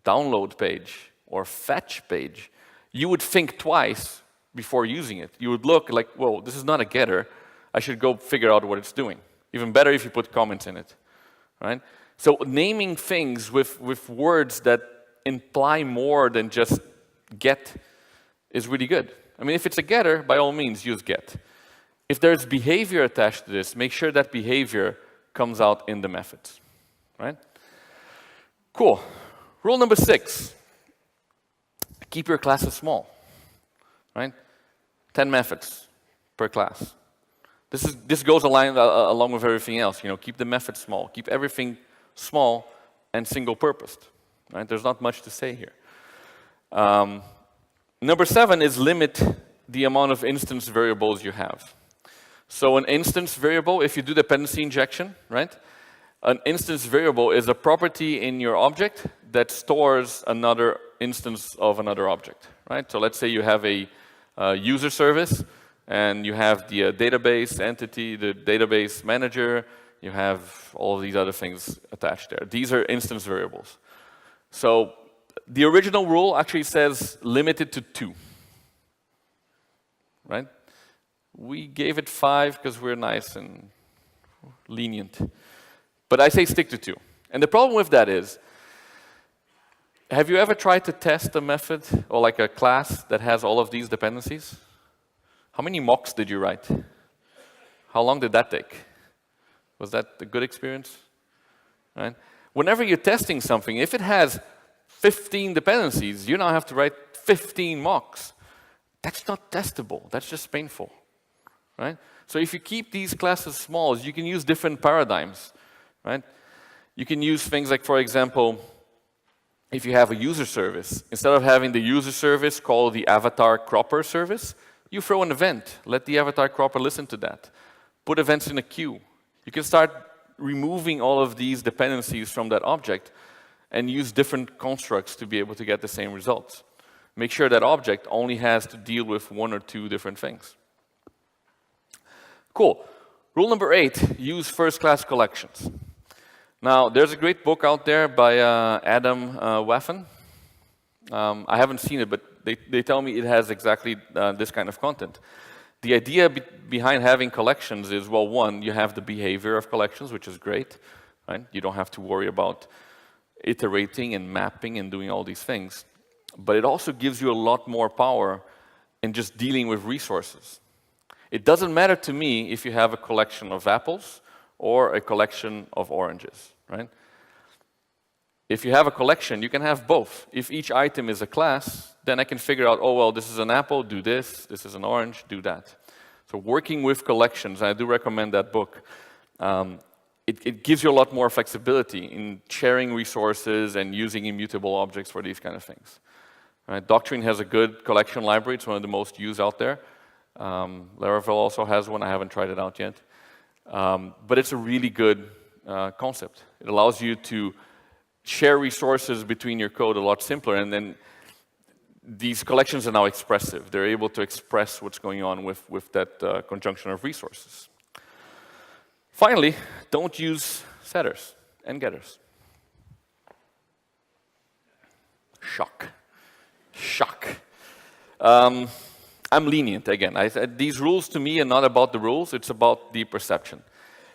S1: download page or fetch page, you would think twice before using it. You would look like, whoa, this is not a getter. I should go figure out what it's doing. Even better if you put comments in it, right? So naming things with words that imply more than just get is really good. I mean, if it's a getter, by all means, use get. If there's behavior attached to this, make sure that behavior comes out in the methods, right? Cool. Rule number 6. Keep your classes small, right? 10 methods per class. This goes along with everything else. You know, keep the methods small. Keep everything small and single-purposed, right? There's not much to say here. Number 7 is limit the amount of instance variables you have. So an instance variable, if you do dependency injection, right? An instance variable is a property in your object that stores another instance of another object, right? So let's say you have a user service, and you have the database entity, the database manager, you have all of these other things attached there. These are instance variables. So the original rule actually says limit it to 2, right? We gave it 5 because we're nice and lenient. But I say stick to 2. And the problem with that is, Have you ever tried to test a method or like a class that has all of these dependencies? How many mocks did you write? How long did that take? Was that a good experience? Right? Whenever you're testing something, if it has 15 dependencies, you now have to write 15 mocks. That's not testable. That's just painful. Right? So if you keep these classes small, you can use different paradigms. Right? You can use things like, for example, if you have a user service, instead of having the user service call the avatar cropper service, you throw an event. Let the avatar cropper listen to that. Put events in a queue. You can start removing all of these dependencies from that object and use different constructs to be able to get the same results. Make sure that object only has to deal with one or two different things. Cool. Rule number 8, use first-class collections. Now, there's a great book out there by Adam Waffen. I haven't seen it, but they tell me it has exactly this kind of content. The idea behind having collections is, well, one, you have the behavior of collections, which is great. Right? You don't have to worry about iterating and mapping and doing all these things. But it also gives you a lot more power in just dealing with resources. It doesn't matter to me if you have a collection of apples or a collection of oranges, right? If you have a collection, you can have both. If each item is a class, then I can figure out, oh, well, this is an apple, do this is an orange, do that. So working with collections, I do recommend that book. It gives you a lot more flexibility in sharing resources and using immutable objects for these kind of things. Right? Doctrine has a good collection library. It's one of the most used out there. Laravel also has one. I haven't tried it out yet. But it's a really good concept. It allows you to share resources between your code a lot simpler, and then these collections are now expressive. They're able to express what's going on with that conjunction of resources. Finally, don't use setters and getters. Shock. Shock. I'm lenient, again. These rules to me are not about the rules, it's about the perception.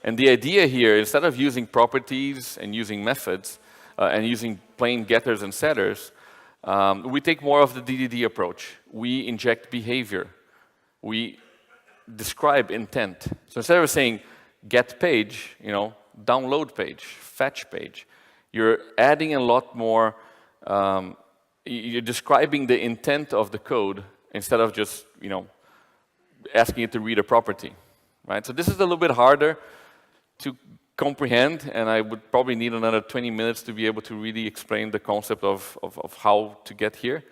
S1: And the idea here, instead of using properties and using methods, and using plain getters and setters, we take more of the DDD approach. We inject behavior. We describe intent. So instead of saying get page, download page, fetch page, you're adding a lot more, you're describing the intent of the code instead of just, asking it to read a property, right? So this is a little bit harder to comprehend, and I would probably need another 20 minutes to be able to really explain the concept of how to get here.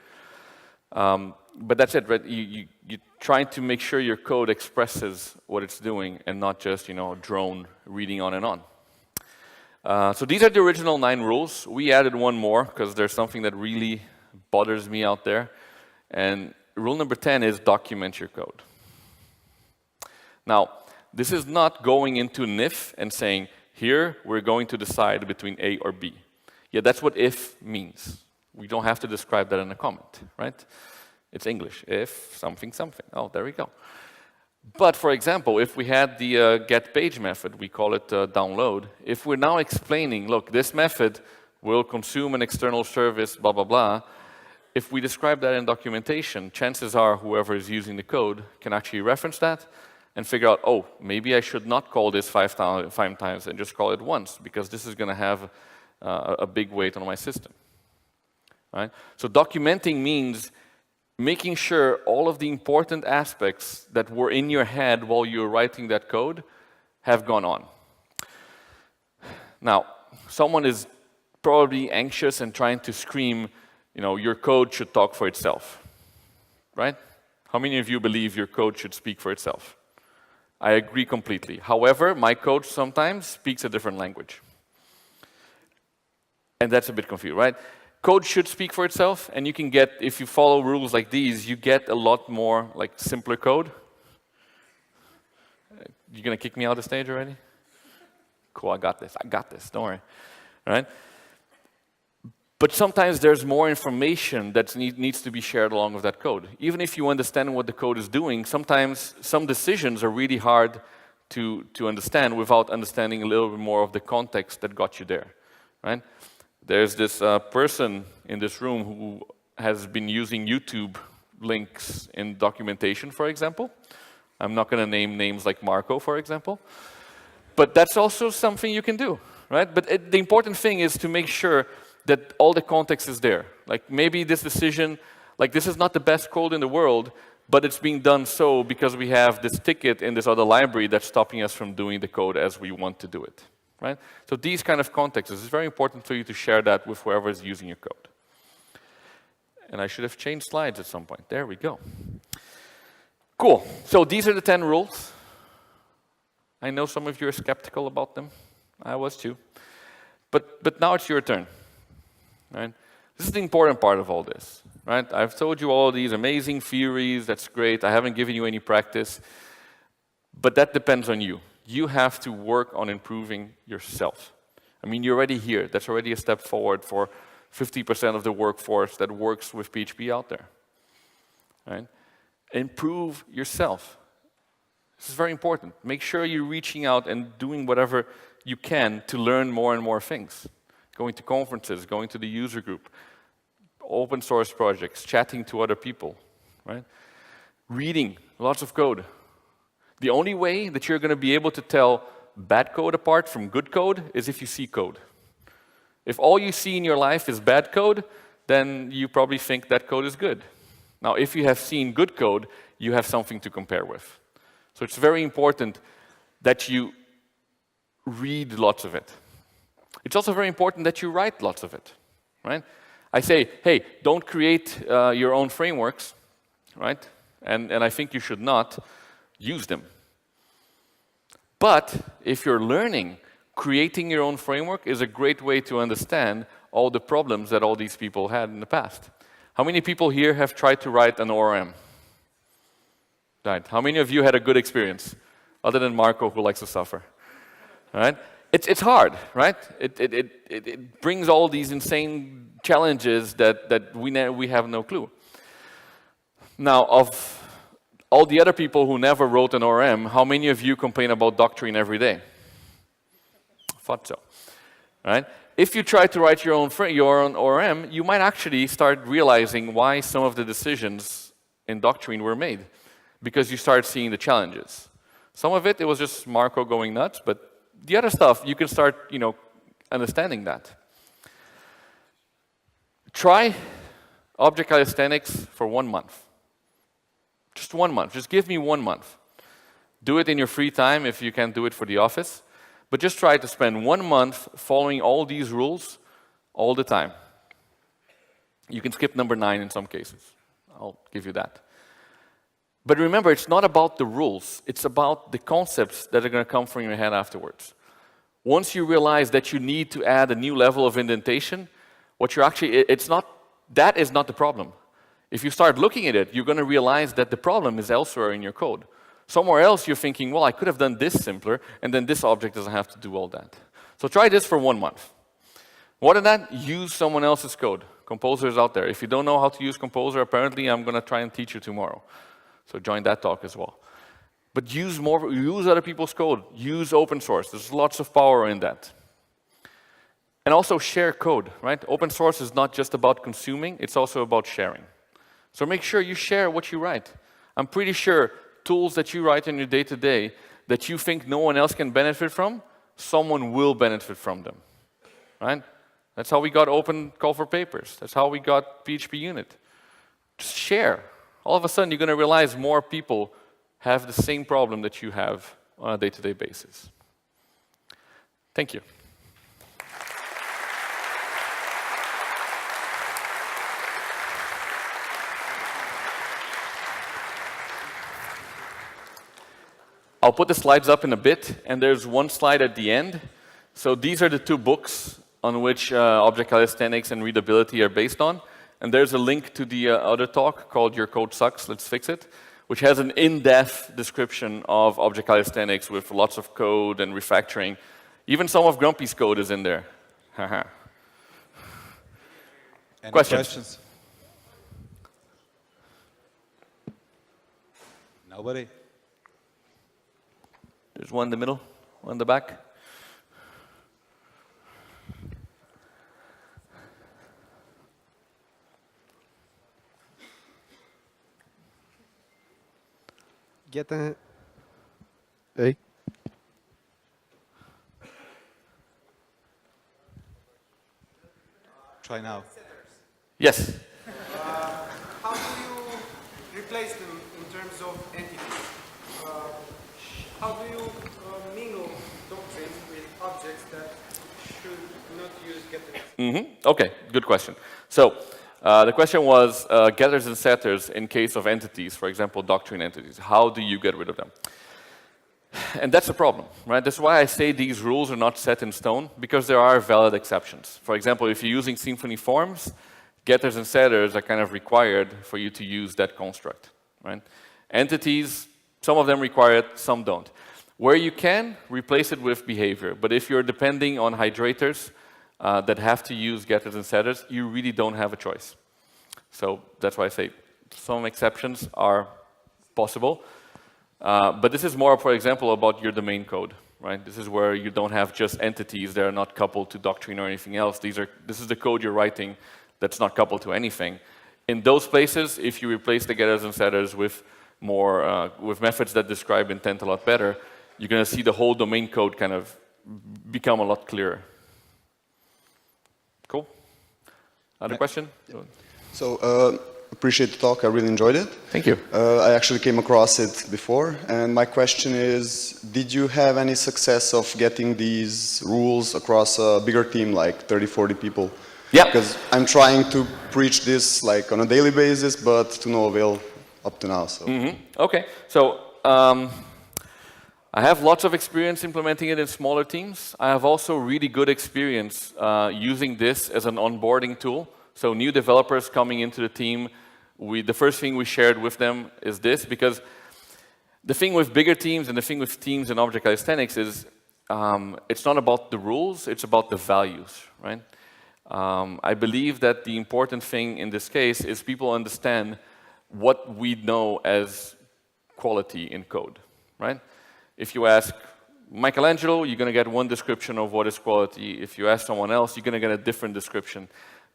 S1: But that's it, right? You're trying to make sure your code expresses what it's doing and not just, a drone reading on and on. So these are the original 9 rules. We added one more because there's something that really bothers me out there. And rule number 10 is document your code. Now, this is not going into an if and saying, here we're going to decide between A or B. Yeah, that's what if means. We don't have to describe that in a comment, right? It's English. If something, something. Oh, there we go. But for example, if we had the get page method, we call it download. If we're now explaining, look, this method will consume an external service, blah, blah, blah. If we describe that in documentation, chances are whoever is using the code can actually reference that and figure out, oh, maybe I should not call this 5 times and just call it once, because this is going to have a big weight on my system. Right? So documenting means making sure all of the important aspects that were in your head while you were writing that code have gone on. Now, someone is probably anxious and trying to scream, your code should talk for itself. Right? How many of you believe your code should speak for itself? I agree completely. However, my code sometimes speaks a different language. And that's a bit confusing, right? Code should speak for itself, and you can get, if you follow rules like these, you get a lot more simpler code. You gonna kick me out of the stage already? Cool, I got this, don't worry. All right? But sometimes there's more information that needs to be shared along with that code. Even if you understand what the code is doing, sometimes some decisions are really hard to understand without understanding a little bit more of the context that got you there. Right? There's this person in this room who has been using YouTube links in documentation, for example. I'm not going to name names like Marco, for example. But that's also something you can do, right? But the important thing is to make sure that all the context is there. Like maybe this decision, like this is not the best code in the world, but it's being done so because we have this ticket in this other library that's stopping us from doing the code as we want to do it, right? So these kind of contexts, it's very important for you to share that with whoever is using your code. And I should have changed slides at some point. There we go. Cool. So these are the 10 rules. I know some of you are skeptical about them. I was too. But now it's your turn, right? This is the important part of all this, right? I've told you all these amazing theories. That's great. I haven't given you any practice. But that depends on you. You have to work on improving yourself. I mean, you're already here. That's already a step forward for 50% of the workforce that works with PHP out there, right? Improve yourself. This is very important. Make sure you're reaching out and doing whatever you can to learn more and more things. Going to conferences, going to the user group, open source projects, chatting to other people, right? Reading lots of code. The only way that you're going to be able to tell bad code apart from good code is if you see code. If all you see in your life is bad code, then you probably think that code is good. Now, if you have seen good code, you have something to compare with. So it's very important that you read lots of it. It's also very important that you write lots of it, right? I say, hey, don't create your own frameworks, right? And I think you should not use them. But if you're learning, creating your own framework is a great way to understand all the problems that all these people had in the past. How many people here have tried to write an ORM? Right. How many of you had a good experience, other than Marco, who likes to suffer? Right? It's hard, right? It brings all these insane challenges that we have no clue. Now, of all the other people who never wrote an ORM, how many of you complain about doctrine every day? Thought so, right? If you try to write your own ORM, you might actually start realizing why some of the decisions in doctrine were made, because you start seeing the challenges. Some of it was just Marco going nuts, but the other stuff, you can start, understanding that. Try object calisthenics for 1 month. Just 1 month. Just give me 1 month. Do it in your free time if you can't do it for the office. But just try to spend 1 month following all these rules all the time. You can skip number 9 in some cases. I'll give you that. But remember, it's not about the rules. It's about the concepts that are going to come from your head afterwards. Once you realize that you need to add a new level of indentation, what you're actually, that is not the problem. If you start looking at it, you're going to realize that the problem is elsewhere in your code. Somewhere else you're thinking, well, I could have done this simpler, and then this object doesn't have to do all that. So try this for 1 month. More than that, use someone else's code. Composer is out there. If you don't know how to use Composer, apparently I'm going to try and teach you tomorrow. So join that talk as well. But use other people's code. Use open source. There's lots of power in that. And also share code, right? Open source is not just about consuming, it's also about sharing. So make sure you share what you write. I'm pretty sure tools that you write in your day-to-day that you think no one else can benefit from, someone will benefit from them, right? That's how we got open call for papers. That's how we got PHP unit. Just share. All of a sudden, you're going to realize more people have the same problem that you have on a day-to-day basis. Thank you. I'll put the slides up in a bit, and there's one slide at the end. So these are the 2 books on which Object Calisthenics and Readability are based on. And there's a link to the other talk called Your Code Sucks, Let's Fix It, which has an in-depth description of Object Calisthenics with lots of code and refactoring. Even some of Grumpy's code is in there.
S2: Any
S1: questions?
S2: Nobody?
S1: There's one in the middle, one in the back.
S3: get a... Hey.
S2: Try now.
S1: Yes.
S3: How do you replace them in terms of entities? How do you mingle doctrines with objects that should not use getters?
S1: Okay, good question. So the question was getters and setters in case of entities, for example, doctrine entities. How do you get rid of them? And that's the problem, right? That's why I say these rules are not set in stone, because there are valid exceptions. For example, if you're using Symfony forms, getters and setters are kind of required for you to use that construct, right? Entities, some of them require it, some don't. Where you can, replace it with behavior. But if you're depending on hydrators that have to use getters and setters, you really don't have a choice. So that's why I say some exceptions are possible. But this is more, for example, about your domain code, right? This is where you don't have just entities that are not coupled to doctrine or anything else. This is the code you're writing that's not coupled to anything. In those places, if you replace the getters and setters with more with methods that describe intent a lot better, you're going to see the whole domain code kind of become a lot clearer. Cool. Other question?
S4: So, appreciate the talk. I really enjoyed it.
S1: Thank you.
S4: I actually came across it before, and my question is, did you have any success of getting these rules across a bigger team, like 30, 40 people?
S1: Yeah.
S4: Because I'm trying to preach this like on a daily basis, but to no avail up to now. So.
S1: Okay. So I have lots of experience implementing it in smaller teams. I have also really good experience using this as an onboarding tool. So new developers coming into the team, the first thing we shared with them is this, because the thing with bigger teams and the thing with teams in object calisthenics is it's not about the rules, it's about the values, right? I believe that the important thing in this case is people understand what we know as quality in code, right? If you ask Michelangelo, you're going to get one description of what is quality. If you ask someone else, you're going to get a different description.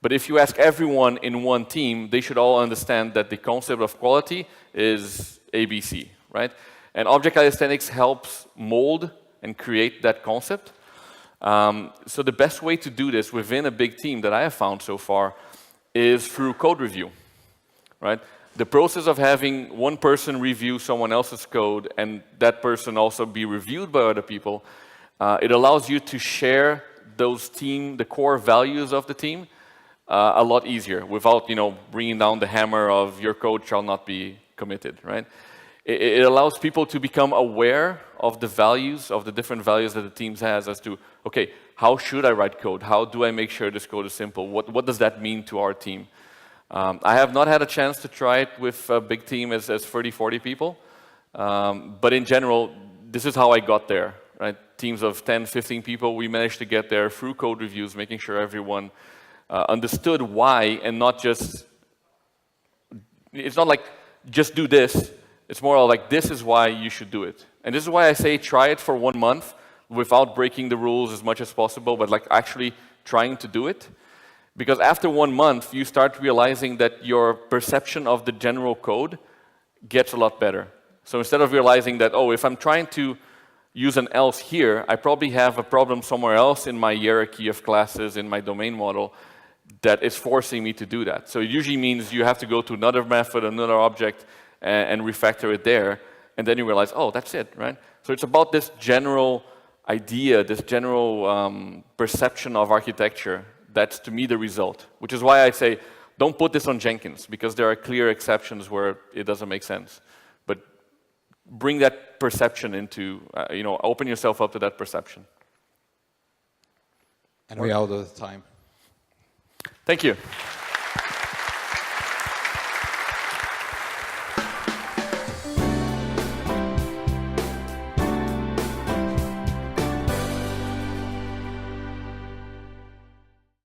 S1: But if you ask everyone in one team, they should all understand that the concept of quality is ABC, right? And object calisthenics helps mold and create that concept. So the best way to do this within a big team that I have found so far is through code review, right? The process of having one person review someone else's code and that person also be reviewed by other people, it allows you to share the core values of the team a lot easier without, bringing down the hammer of your code shall not be committed, right? It allows people to become aware of the values, of the different values that the teams has as to, okay, how should I write code? How do I make sure this code is simple? What does that mean to our team? I have not had a chance to try it with a big team as 30, 40 people. But in general, this is how I got there, right? Teams of 10, 15 people, we managed to get there through code reviews, making sure everyone understood why and not just, it's not like just do this. It's more like this is why you should do it. And this is why I say try it for 1 month without breaking the rules as much as possible, but like actually trying to do it. Because after 1 month, you start realizing that your perception of the general code gets a lot better. So instead of realizing that, oh, if I'm trying to use an else here, I probably have a problem somewhere else in my hierarchy of classes, in my domain model, that is forcing me to do that. So it usually means you have to go to another method, another object, and refactor it there, and then you realize, oh, that's it, right? So it's about this general idea, this general perception of architecture. That's, to me, the result, which is why I say, don't put this on Jenkins, because there are clear exceptions where it doesn't make sense. But bring that perception into, open yourself up to that perception.
S2: And we're out of time.
S1: Thank you.